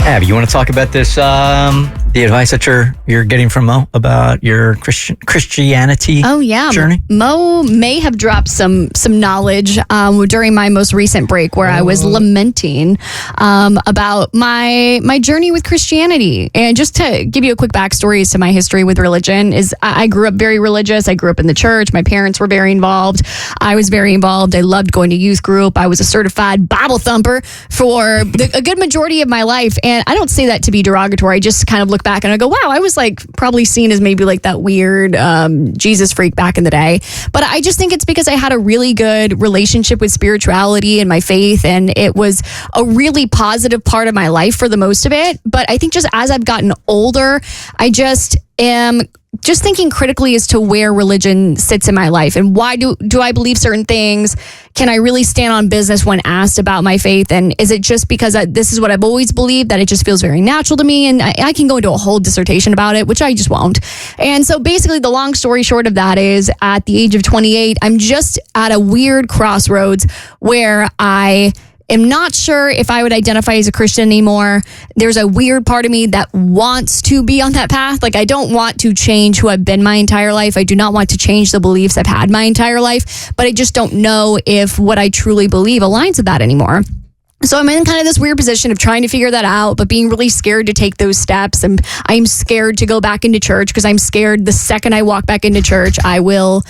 Abby, you want to talk about this, the advice that you're getting from Mo about your Christianity journey? Mo may have dropped some knowledge during my most recent break where I was lamenting about my journey with Christianity. And just to give you a quick backstory as to my history with religion is I grew up very religious. I grew up in the church. My parents were very involved. I was very involved. I loved going to youth group. I was a certified Bible thumper for a good majority of my life. And I don't say that to be derogatory. I just kind of look back and I go, wow, I was like probably seen as maybe like that weird Jesus freak back in the day. But I just think it's because I had a really good relationship with spirituality and my faith. And it was a really positive part of my life for the most of it. But I think just as I've gotten older, I just am just thinking critically as to where religion sits in my life and why do I believe certain things? Can I really stand on business when asked about my faith? And is it just because this is what I've always believed that it just feels very natural to me? And I can go into a whole dissertation about it, which I just won't. And so basically the long story short of that is at the age of 28, I'm just at a weird crossroads where I am not sure if I would identify as a Christian anymore. There's a weird part of me that wants to be on that path. Like I don't want to change who I've been my entire life. I do not want to change the beliefs I've had my entire life, but I just don't know if what I truly believe aligns with that anymore. So I'm in kind of this weird position of trying to figure that out, but being really scared to take those steps. And I'm scared to go back into church because I'm scared the second I walk back into church, I will,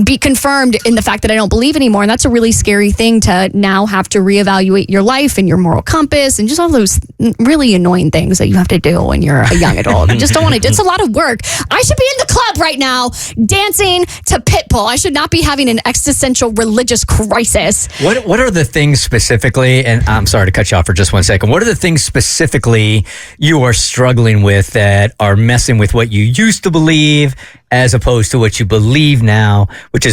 be confirmed in the fact that I don't believe anymore. And that's a really scary thing to now have to reevaluate your life and your moral compass and just all those really annoying things that you have to do when you're a young adult. I just don't want to. It's a lot of work. I should be in the club right now dancing to Pitbull. I should not be having an existential religious crisis. What are the things specifically, and I'm sorry to cut you off for just 1 second, what are the things specifically you are struggling with that are messing with what you used to believe as opposed to what you believe now, which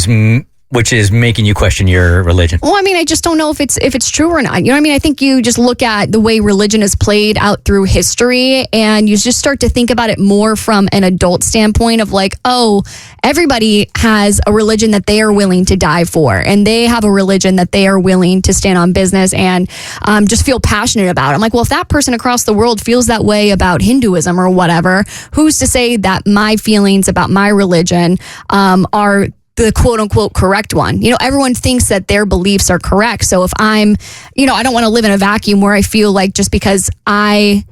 is making you question your religion? Well, I mean, I just don't know if it's true or not. You know what I mean? I think you just look at the way religion is played out through history and you just start to think about it more from an adult standpoint of like, oh, everybody has a religion that they are willing to die for. And they have a religion that they are willing to stand on business and just feel passionate about. I'm like, well, if that person across the world feels that way about Hinduism or whatever, who's to say that my feelings about my religion are the quote unquote correct one? You know, everyone thinks that their beliefs are correct. So if I'm, I don't want to live in a vacuum where I feel like just because I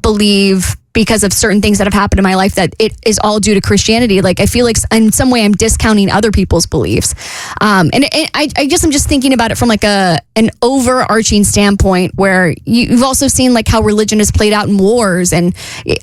believe because of certain things that have happened in my life that it is all due to Christianity. Like I feel like in some way I'm discounting other people's beliefs. I'm just thinking about it from like an overarching standpoint where you've also seen like how religion is played out in wars. And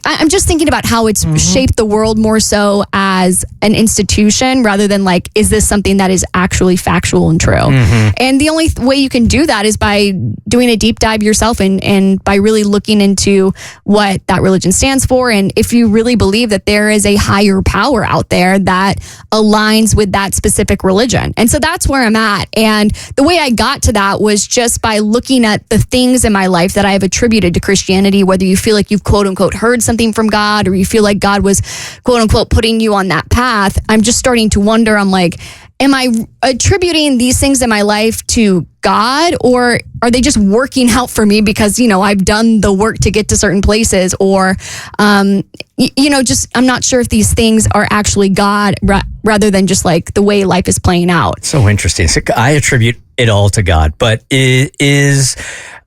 I'm just thinking about how it's shaped the world more so as an institution rather than like, is this something that is actually factual and true? And the only way you can do that is by doing a deep dive yourself and by really looking into what that religion stands for. And if you really believe that there is a higher power out there that aligns with that specific religion. And so that's where I'm at. And the way I got to that was just by looking at the things in my life that I have attributed to Christianity, whether you feel like you've quote unquote heard something from God or you feel like God was quote unquote putting you on that path. I'm just starting to wonder, I'm like, am I attributing these things in my life to God or are they just working out for me because, I've done the work to get to certain places or, just I'm not sure if these things are actually God rather than just like the way life is playing out. So interesting. So I attribute it all to God, but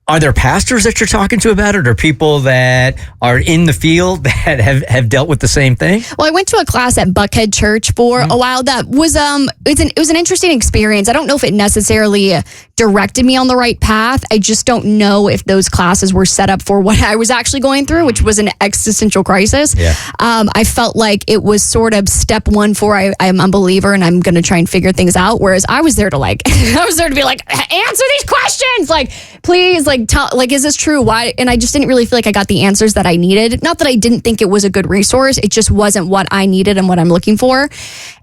are there pastors that you're talking to about it or people that are in the field that have dealt with the same thing? Well, I went to a class at Buckhead Church for a while. That was it was an interesting experience. I don't know if it necessarily directed me on the right path. I just don't know if those classes were set up for what I was actually going through, which was an existential crisis. Yeah. I felt like it was sort of step one for I'm a believer and I'm going to try and figure things out. Whereas I was there to be like, answer these questions. Like, please, is this true? Why? And I just didn't really feel like I got the answers that I needed. Not that I didn't think it was a good resource. It just wasn't what I needed and what I'm looking for.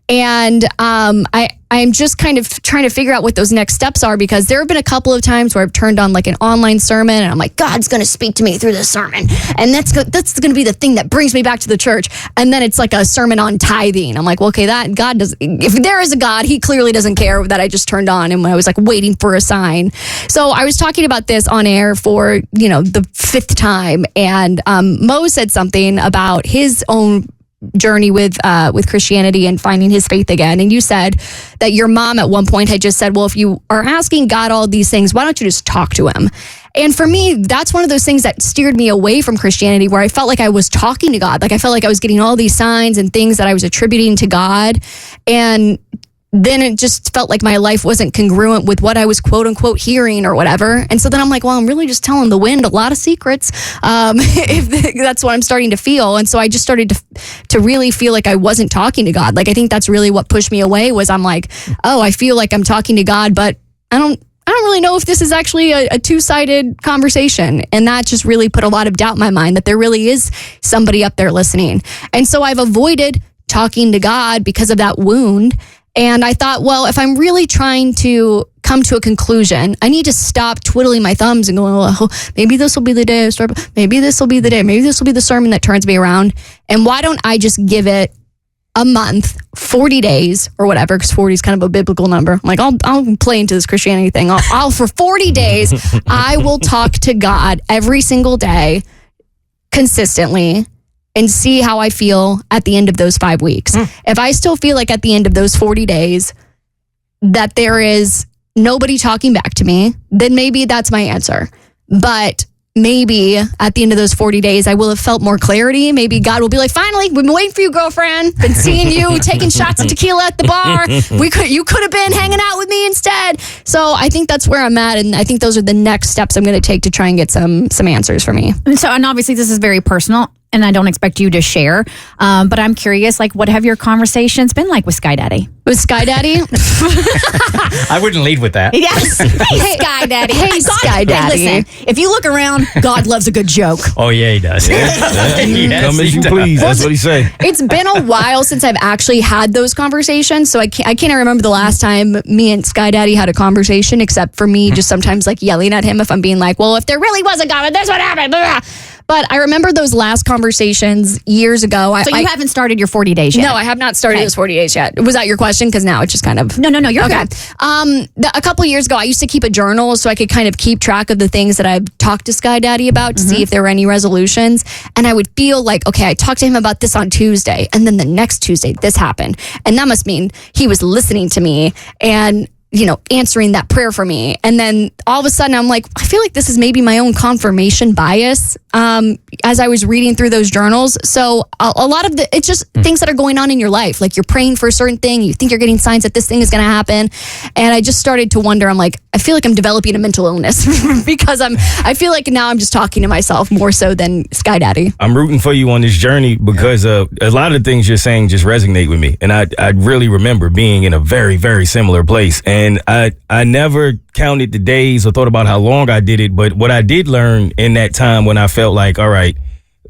And I'm just kind of trying to figure out what those next steps are, because there have been a couple of times where I've turned on like an online sermon and I'm like, God's going to speak to me through this sermon. And that's going to be the thing that brings me back to the church. And then it's like a sermon on tithing. I'm like, well, okay, that God does, if there is a God, he clearly doesn't care that I just turned on and I was like waiting for a sign. So I was talking about this on air for, the 5th time. And Mo said something about his own journey with Christianity and finding his faith again. And you said that your mom at one point had just said, well, if you are asking God all these things, why don't you just talk to him? And for me, that's one of those things that steered me away from Christianity, where I felt like I was talking to God. Like I felt like I was getting all these signs and things that I was attributing to God. And then it just felt like my life wasn't congruent with what I was quote unquote hearing or whatever. And so then I'm like, well, I'm really just telling the wind a lot of secrets. If that's what I'm starting to feel. And so I just started to really feel like I wasn't talking to God. Like, I think that's really what pushed me away, was I'm like, oh, I feel like I'm talking to God, but I don't really know if this is actually a two-sided conversation. And that just really put a lot of doubt in my mind that there really is somebody up there listening. And so I've avoided talking to God because of that wound. And I thought, well, if I'm really trying to come to a conclusion, I need to stop twiddling my thumbs and going, oh, maybe this will be the day I start. Maybe this will be the day. Maybe this will be the sermon that turns me around. And why don't I just give it a month, 40 days or whatever, because 40 is kind of a biblical number. I'm like, I'll play into this Christianity thing. I'll for 40 days, I will talk to God every single day consistently and see how I feel at the end of those 5 weeks. If I still feel like at the end of those 40 days that there is nobody talking back to me, then maybe that's my answer. But maybe at the end of those 40 days, I will have felt more clarity. Maybe God will be like, finally, we've been waiting for you, girlfriend. Been seeing you taking shots of tequila at the bar. You could have been hanging out with me instead. So I think that's where I'm at. And I think those are the next steps I'm going to take to try and get some answers for me. And obviously this is very personal, and I don't expect you to share. But I'm curious, like, what have your conversations been like with Sky Daddy? With Sky Daddy? I wouldn't lead with that. Yes. Hey, Sky Daddy. Hey, Sky Daddy. Hey, listen, if you look around, God loves a good joke. Oh, yeah, he does. Yes, Come as he you does. please. That's what he say. It's been a while since I've actually had those conversations, so I can't remember the last time me and Sky Daddy had a conversation, except for me just sometimes like yelling at him if I'm being like, well, if there really was a God, this would happen. Blah. But I remember those last conversations years ago. So you haven't started your 40 days yet? No, I have not started those 40 days yet. Was that your question? Because now it's just kind of... No, you're okay. good. A couple years ago, I used to keep a journal so I could kind of keep track of the things that I've talked to Sky Daddy about to see if there were any resolutions. And I would feel like, okay, I talked to him about this on Tuesday, and then the next Tuesday, this happened. And that must mean he was listening to me and, answering that prayer for me. And then all of a sudden I'm like, I feel like this is maybe my own confirmation bias as I was reading through those journals. So a lot of it's just things that are going on in your life. Like you're praying for a certain thing. You think you're getting signs that this thing is going to happen. And I just started to wonder, I'm like, I feel like I'm developing a mental illness because I feel like now I'm just talking to myself more so than Sky Daddy. I'm rooting for you on this journey because a lot of the things you're saying just resonate with me. And I really remember being in a very, very similar place. And I never counted the days or thought about how long I did it. But what I did learn in that time when I felt like, all right,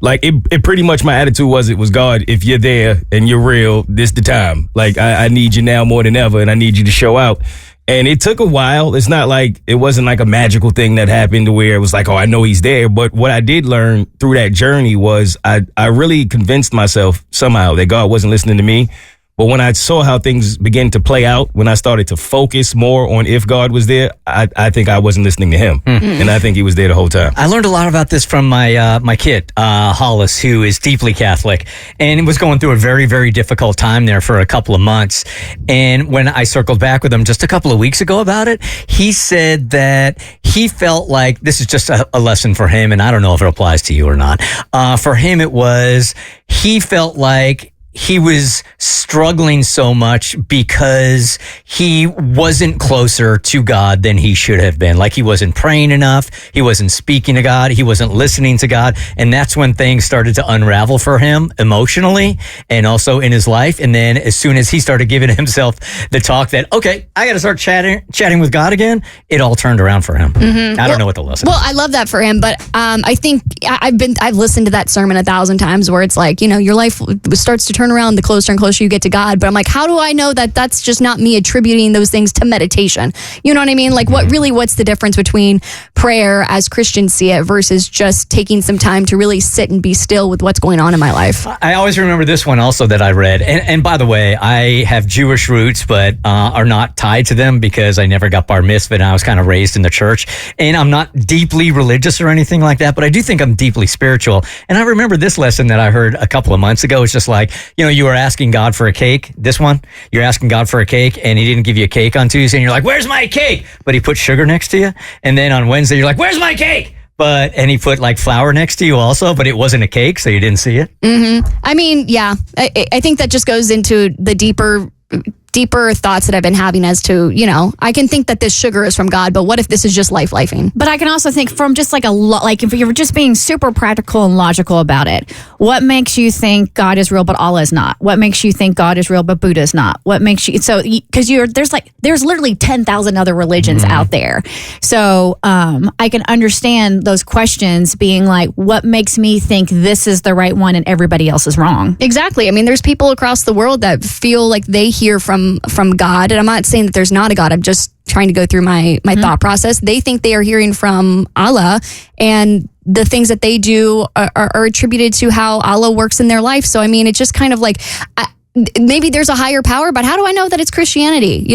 like it pretty much my attitude was, it was, God, if you're there and you're real, this the time. Like I need you now more than ever, and I need you to show out. And it took a while. It's not like it wasn't like a magical thing that happened to where it was like, oh, I know he's there. But what I did learn through that journey was I really convinced myself somehow that God wasn't listening to me. But when I saw how things began to play out, when I started to focus more on if God was there, I think I wasn't listening to him. And I think he was there the whole time. I learned a lot about this from my kid, Hollis, who is deeply Catholic, and was going through a very, very difficult time there for a couple of months. And when I circled back with him just a couple of weeks ago about it, he said that he felt like, this is just a lesson for him, and I don't know if it applies to you or not. For him, he felt like he was struggling so much because he wasn't closer to God than he should have been. Like he wasn't praying enough. He wasn't speaking to God. He wasn't listening to God. And that's when things started to unravel for him emotionally and also in his life. And then as soon as he started giving himself the talk that, okay, I got to start chatting with God again, it all turned around for him. I don't know what the lesson is. Well, I love that for him, but I think I've listened to that sermon 1,000 times where it's like, your life starts to turn turn around, the closer and closer you get to God. But I'm like, how do I know that that's just not me attributing those things to meditation? You know what I mean? Like, what's the difference between prayer as Christians see it versus just taking some time to really sit and be still with what's going on in my life? I always remember this one also that I read. And by the way, I have Jewish roots, but are not tied to them because I never got bar mitzvah and I was kind of raised in the church. And I'm not deeply religious or anything like that, but I do think I'm deeply spiritual. And I remember this lesson that I heard a couple of months ago. It's just like, you were asking God for a cake. This one, you're asking God for a cake and he didn't give you a cake on Tuesday. And you're like, where's my cake? But he put sugar next to you. And then on Wednesday, you're like, where's my cake? And he put like flour next to you also, but it wasn't a cake, so you didn't see it. I mean, yeah, I think that just goes into the deeper thoughts that I've been having as to, I can think that this sugar is from God, but what if this is just lifing? But I can also think from just like if you're just being super practical and logical about it, what makes you think God is real but Allah is not? What makes you think God is real but Buddha is not? What makes you because there's literally 10,000 other religions out there. So I can understand those questions being like, what makes me think this is the right one and everybody else is wrong? Exactly. I mean, there's people across the world that feel like they hear from God, and I'm not saying that there's not a God. I'm just trying to go through my thought process. They think they are hearing from Allah, and the things that they do are attributed to how Allah works in their life. So I mean, it's just kind of like maybe there's a higher power, but how do I know that it's Christianity?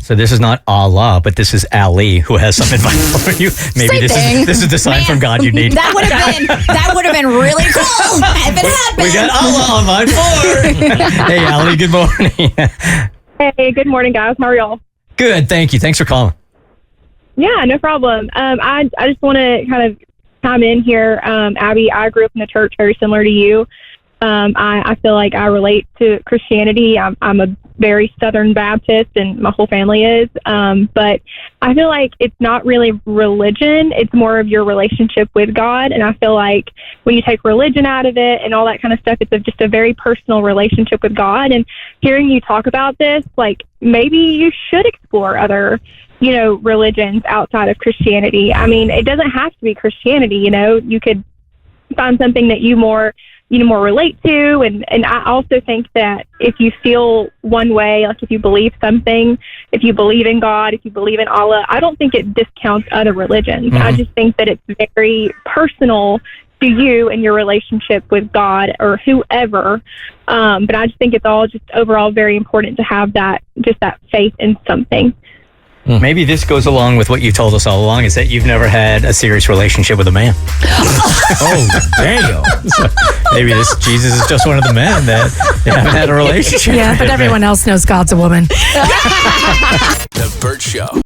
So this is not Allah, but this is Ali who has some advice for you. Maybe this is the sign from God you need. That would have been really cool if it happened. We got Allah on line 4. Hey, Ali, good morning. Hey, good morning, guys. How are y'all? Good, thank you. Thanks for calling. Yeah, no problem. I just want to kind of chime in here. Abby, I grew up in the church very similar to you. I feel like I relate to Christianity. I'm a very Southern Baptist, and my whole family is. But I feel like it's not really religion. It's more of your relationship with God. And I feel like when you take religion out of it and all that kind of stuff, it's just a very personal relationship with God. And hearing you talk about this, like maybe you should explore other religions outside of Christianity. I mean, it doesn't have to be Christianity. You could find something that you more relate to. And I also think that if you feel one way, like if you believe something, if you believe in God, if you believe in Allah, I don't think it discounts other religions. I just think that it's very personal to you and your relationship with God or whoever. But I just think it's all just overall very important to have that faith in something. Maybe this goes along with what you told us all along, is that you've never had a serious relationship with a man. Oh, damn. So maybe Jesus is just one of the men that you haven't had a relationship with. Yeah, but everyone else knows God's a woman. The Bert Show.